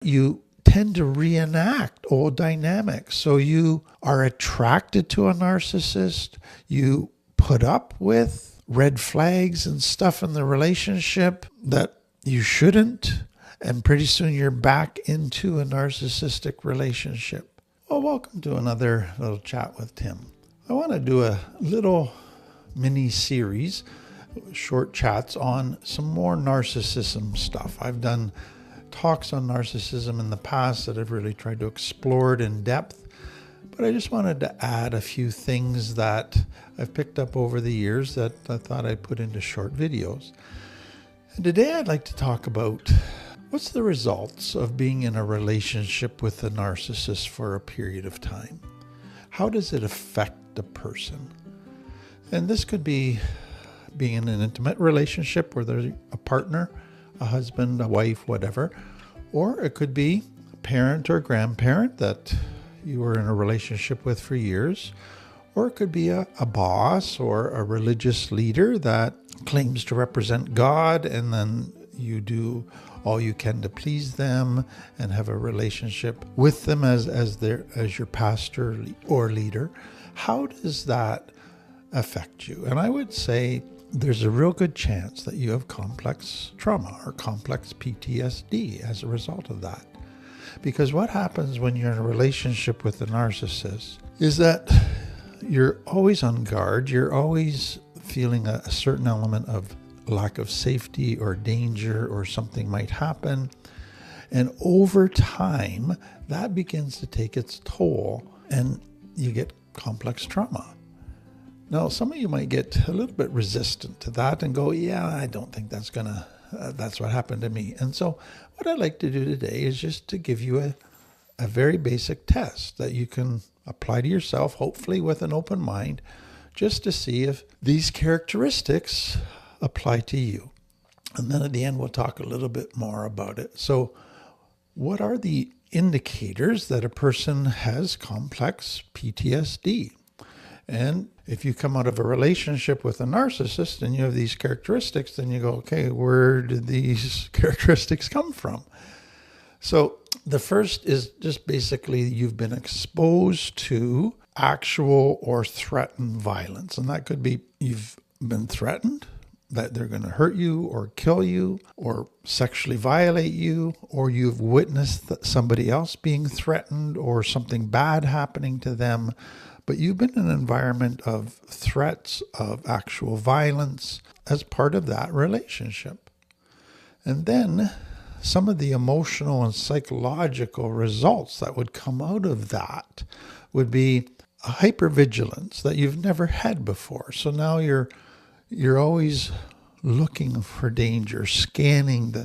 You tend to reenact old dynamics. So you are attracted to a narcissist. You put up with red flags and stuff in the relationship that you shouldn't. And pretty soon you're back into a narcissistic relationship. Well, welcome to another little chat with Tim. I want to do a little mini series, short chats on some more narcissism stuff. I've done talks on narcissism in the past that I've really tried to explore it in depth, but I just wanted to add a few things that I've picked up over the years that I thought I'd put into short videos. And today I'd like to talk about what's the results of being in a relationship with a narcissist for a period of time. How does it affect a person? And this could be being in an intimate relationship where there's a partner, a husband, a wife, whatever, or it could be a parent or grandparent that you were in a relationship with for years, or it could be a boss or a religious leader that claims to represent God, and then you do all you can to please them and have a relationship with them as your pastor or leader. How does that affect you? And I would say there's a real good chance that you have complex trauma or complex PTSD as a result of that. Because what happens when you're in a relationship with a narcissist is that you're always on guard. You're always feeling a certain element of lack of safety or danger, or something might happen. And over time, that begins to take its toll and you get complex trauma. Now, some of you might get a little bit resistant to that and go, yeah, I don't think that's what happened to me. And so what I'd like to do today is just to give you a very basic test that you can apply to yourself, hopefully with an open mind, just to see if these characteristics apply to you. And then at the end, we'll talk a little bit more about it. So what are the indicators that a person has complex PTSD? And if you come out of a relationship with a narcissist and you have these characteristics, then you go, okay, where did these characteristics come from? So the first is just basically you've been exposed to actual or threatened violence. And that could be you've been threatened that they're going to hurt you or kill you or sexually violate you, or you've witnessed somebody else being threatened or something bad happening to them. But you've been in an environment of threats, of actual violence as part of that relationship. And then some of the emotional and psychological results that would come out of that would be a hypervigilance that you've never had before. So now you're always looking for danger, scanning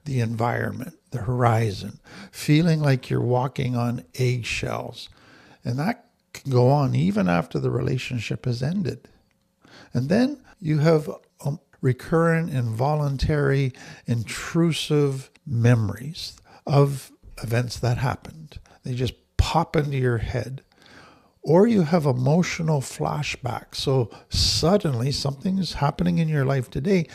the environment, the horizon, feeling like you're walking on eggshells. And that can go on even after the relationship has ended. And then you have recurrent, involuntary, intrusive memories of events that happened. They just pop into your head. Or you have emotional flashbacks. So suddenly something's happening in your life today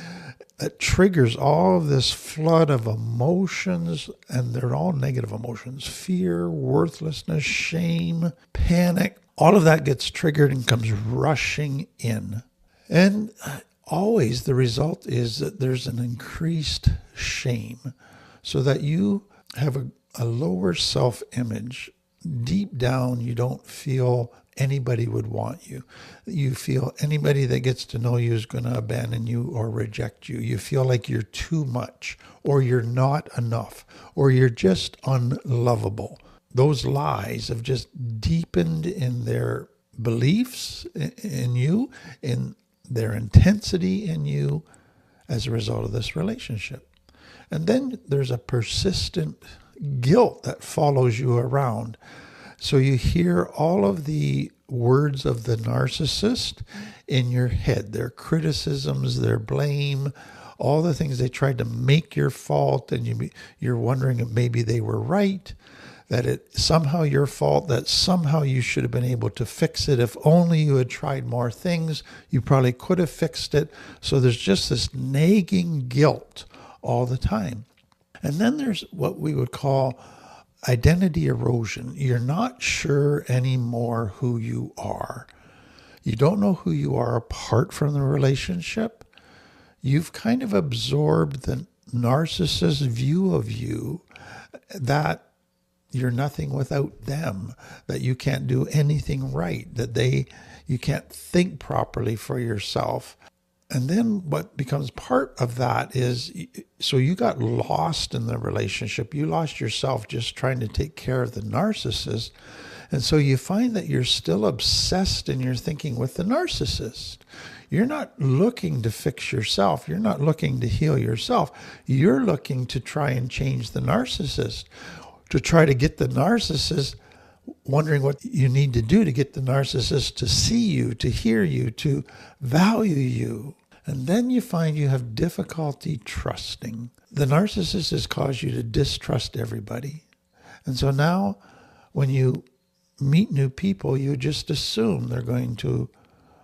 that triggers all of this flood of emotions, and they're all negative emotions: fear, worthlessness, shame, panic. All of that gets triggered and comes rushing in. And always the result is that there's an increased shame, so that you have a lower self-image. Deep down, you don't feel anybody would want you. You feel anybody that gets to know you is going to abandon you or reject you. You feel like you're too much, or you're not enough, or you're just unlovable. Those lies have just deepened in their beliefs in you, in their intensity in you as a result of this relationship. And then there's a persistent guilt that follows you around. So you hear all of the words of the narcissist in your head, their criticisms, their blame, all the things they tried to make your fault, and you're wondering if maybe they were right, that it's somehow your fault, that somehow you should have been able to fix it. If only you had tried more things, you probably could have fixed it. So there's just this nagging guilt all the time. And then there's what we would call identity erosion. You're not sure anymore who you are. You don't know who you are apart from the relationship. You've kind of absorbed the narcissist view of you that you're nothing without them, that you can't do anything right, that you can't think properly for yourself. And then what becomes part of that is, so you got lost in the relationship. You lost yourself just trying to take care of the narcissist. And so you find that you're still obsessed in your thinking with the narcissist. You're not looking to fix yourself. You're not looking to heal yourself. You're looking to try and change the narcissist, to try to get the narcissist, wondering what you need to do to get the narcissist to see you, to hear you, to value you. And then you find you have difficulty trusting. The narcissist has caused you to distrust everybody. And so now when you meet new people, you just assume they're going to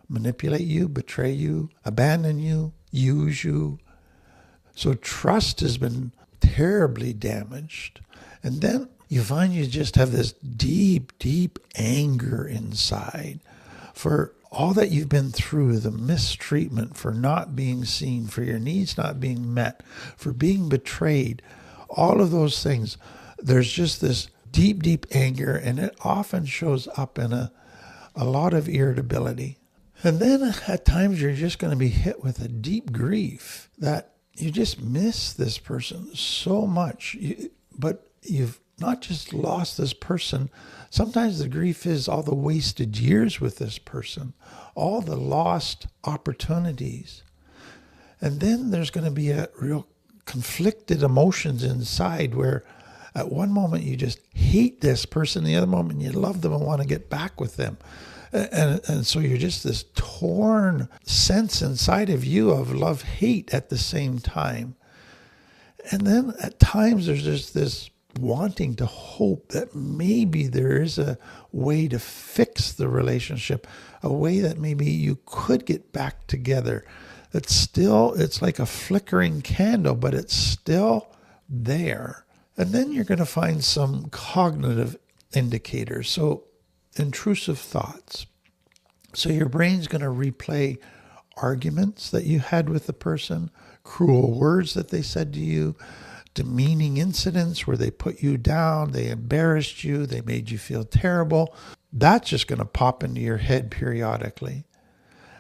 manipulate you, betray you, abandon you, use you. So trust has been terribly damaged. And then you find you just have this deep, deep anger inside for all that you've been through, the mistreatment, for not being seen, for your needs not being met, for being betrayed, all of those things. There's just this deep, deep anger, and it often shows up in a lot of irritability. And then at times you're just going to be hit with a deep grief that you just miss this person so much. But you've not just lost this person. Sometimes the grief is all the wasted years with this person, all the lost opportunities. And then there's going to be a real conflicted emotions inside where at one moment you just hate this person, the other moment you love them and want to get back with them. And so you're just this torn sense inside of you of love-hate at the same time. And then at times there's just this wanting to hope that maybe there is a way to fix the relationship, a way that maybe you could get back together. It's like a flickering candle, but it's still there. And then you're going to find some cognitive indicators. So intrusive thoughts. So your brain's going to replay arguments that you had with the person, cruel words that they said to you, demeaning incidents where they put you down, they embarrassed you, they made you feel terrible. That's just going to pop into your head periodically.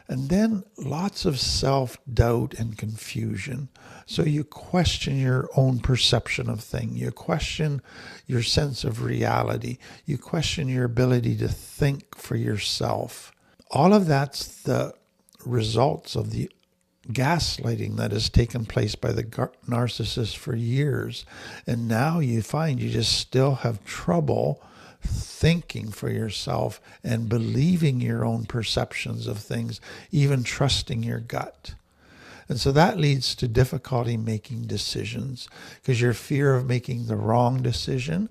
And then lots of self-doubt and confusion. So you question your own perception of things. You question your sense of reality. You question your ability to think for yourself. All of that's the results of the gaslighting that has taken place by the narcissist for years. And now you find you just still have trouble thinking for yourself and believing your own perceptions of things, even trusting your gut. And so that leads to difficulty making decisions because your fear of making the wrong decision,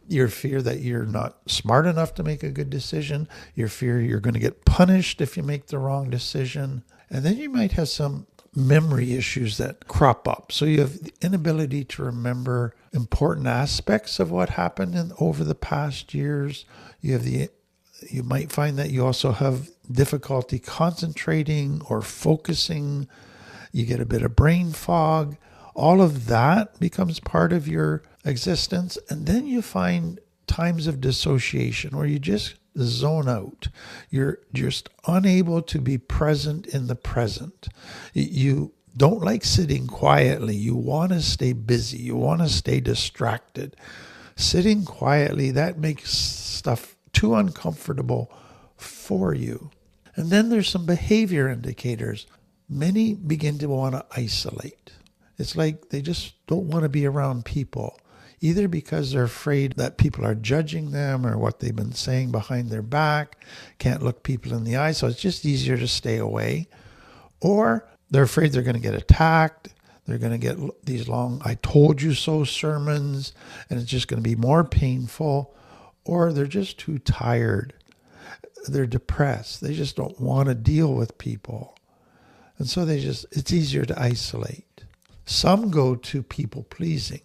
your fear that you're not smart enough to make a good decision, your fear you're going to get punished if you make the wrong decision. And then you might have some memory issues that crop up. So you have the inability to remember important aspects of what happened over the past years. You might find that you also have difficulty concentrating or focusing. You get a bit of brain fog. All of that becomes part of your existence. And then you find times of dissociation where you just zone out. You're just unable to be present in the present. You don't like sitting quietly. You want to stay busy. You want to stay distracted. Sitting quietly, that makes stuff too uncomfortable for you. And then there's some behavior indicators. Many begin to want to isolate. It's like they just don't want to be around people, either because they're afraid that people are judging them or what they've been saying behind their back, can't look people in the eye, so it's just easier to stay away. Or they're afraid they're going to get attacked. They're going to get these long, I told you so sermons, and it's just going to be more painful. Or they're just too tired. They're depressed. They just don't want to deal with people. And so it's easier to isolate. Some go to people pleasing.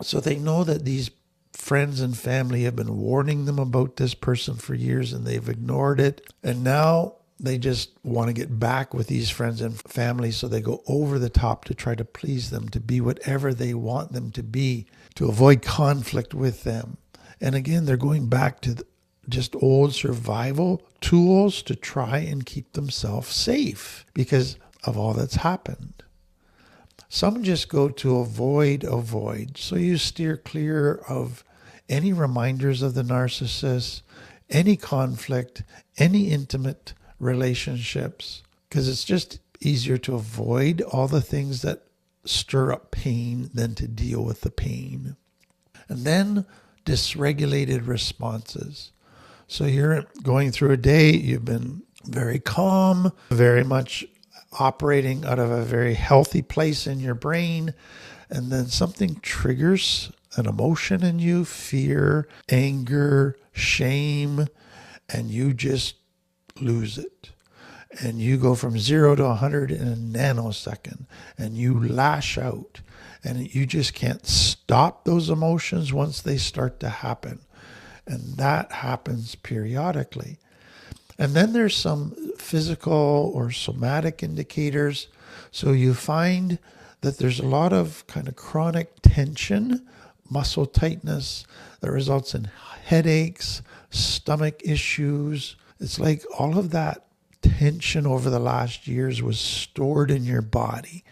So they know that these friends and family have been warning them about this person for years and they've ignored it. And now they just want to get back with these friends and family. So they go over the top to try to please them, to be whatever they want them to be, to avoid conflict with them. And again, they're going back to just old survival tools to try and keep themselves safe because of all that's happened. Some just go to avoid. So you steer clear of any reminders of the narcissist, any conflict, any intimate relationships, because it's just easier to avoid all the things that stir up pain than to deal with the pain. And then dysregulated responses. So you're going through a day, you've been very calm, very much operating out of a very healthy place in your brain, and then something triggers an emotion in you, fear, anger, shame, and you just lose it. And you go from 0 to 100 in a nanosecond, and you lash out, and you just can't stop those emotions once they start to happen. And that happens periodically. And then there's some physical or somatic indicators. So you find that there's a lot of kind of chronic tension, muscle tightness that results in headaches, stomach issues. It's like all of that tension over the last years was stored in your body.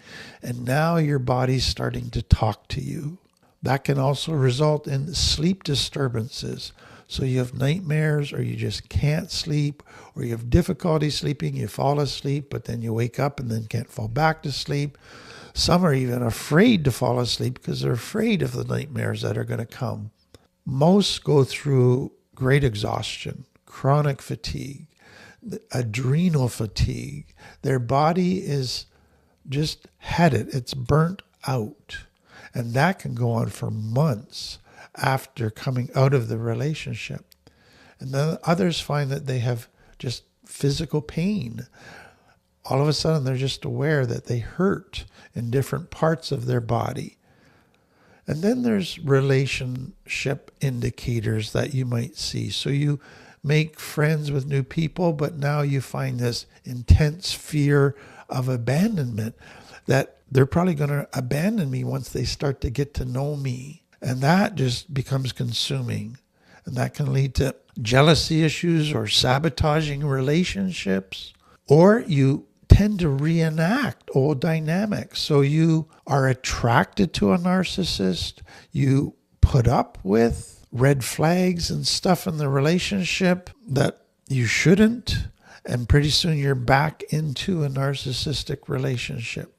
And now your body's starting to talk to you. That can also result in sleep disturbances. So you have nightmares, or you just can't sleep, or you have difficulty sleeping, you fall asleep, but then you wake up and then can't fall back to sleep. Some are even afraid to fall asleep because they're afraid of the nightmares that are going to come. Most go through great exhaustion, chronic fatigue, adrenal fatigue. Their body is just had it. It's burnt out. And that can go on for months after coming out of the relationship. And then others find that they have just physical pain. All of a sudden, they're just aware that they hurt in different parts of their body. And then there's relationship indicators that you might see. So you make friends with new people, but now you find this intense fear of abandonment, that they're probably going to abandon me once they start to get to know me. And that just becomes consuming. And that can lead to jealousy issues or sabotaging relationships. Or you tend to reenact old dynamics. So you are attracted to a narcissist. You put up with red flags and stuff in the relationship that you shouldn't. And pretty soon you're back into a narcissistic relationship.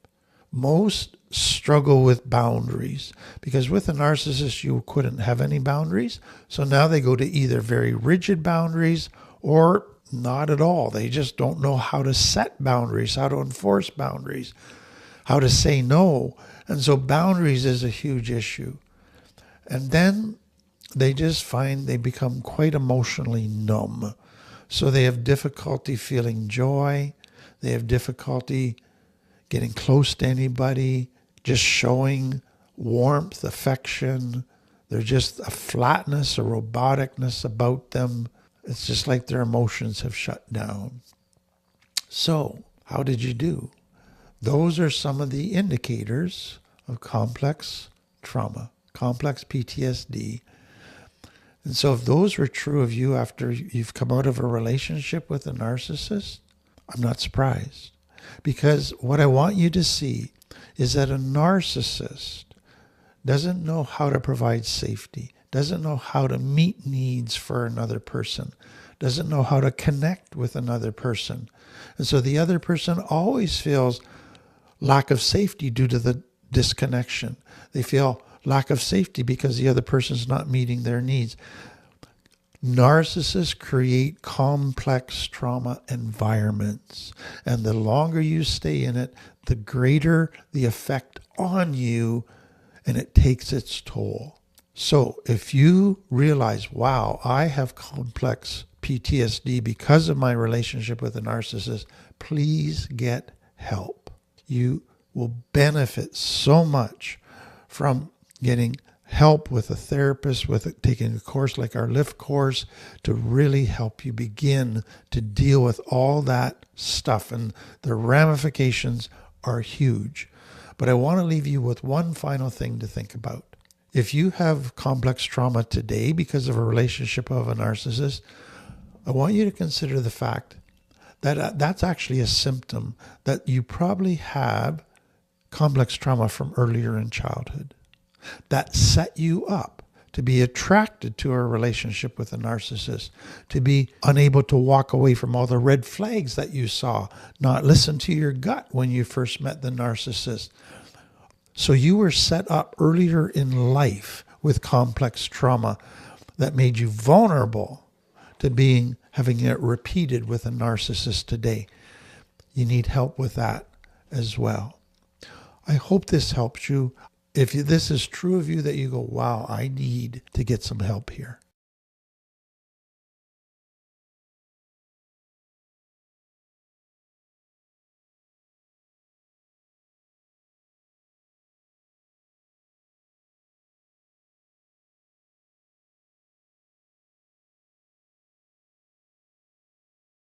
Most struggle with boundaries because with a narcissist, you couldn't have any boundaries. So now they go to either very rigid boundaries or not at all. They just don't know how to set boundaries, how to enforce boundaries, how to say no. And so boundaries is a huge issue. And then they just find they become quite emotionally numb. So they have difficulty feeling joy. They have difficulty getting close to anybody, just showing warmth, affection. There's just a flatness, a roboticness about them. It's just like their emotions have shut down. So, how did you do? Those are some of the indicators of complex trauma, complex PTSD. And so if those were true of you after you've come out of a relationship with a narcissist, I'm not surprised. Because what I want you to see is that a narcissist doesn't know how to provide safety, doesn't know how to meet needs for another person, doesn't know how to connect with another person. And so the other person always feels lack of safety due to the disconnection. They feel lack of safety because the other person's not meeting their needs. Narcissists create complex trauma environments, and the longer you stay in it, the greater the effect on you, and it takes its toll. So if you realize, wow, I have complex PTSD because of my relationship with a narcissist, please get help. You will benefit so much from getting help with a therapist, with taking a course like our Lift course, to really help you begin to deal with all that stuff. And the ramifications are huge. But I want to leave you with one final thing to think about. If you have complex trauma today because of a relationship of a narcissist, I want you to consider the fact that that's actually a symptom that you probably have complex trauma from earlier in childhood that set you up to be attracted to a relationship with a narcissist, to be unable to walk away from all the red flags that you saw, not listen to your gut when you first met the narcissist. So you were set up earlier in life with complex trauma that made you vulnerable to having it repeated with a narcissist today. You need help with that as well. I hope this helps you. If this is true of you, that you go, wow, I need to get some help here.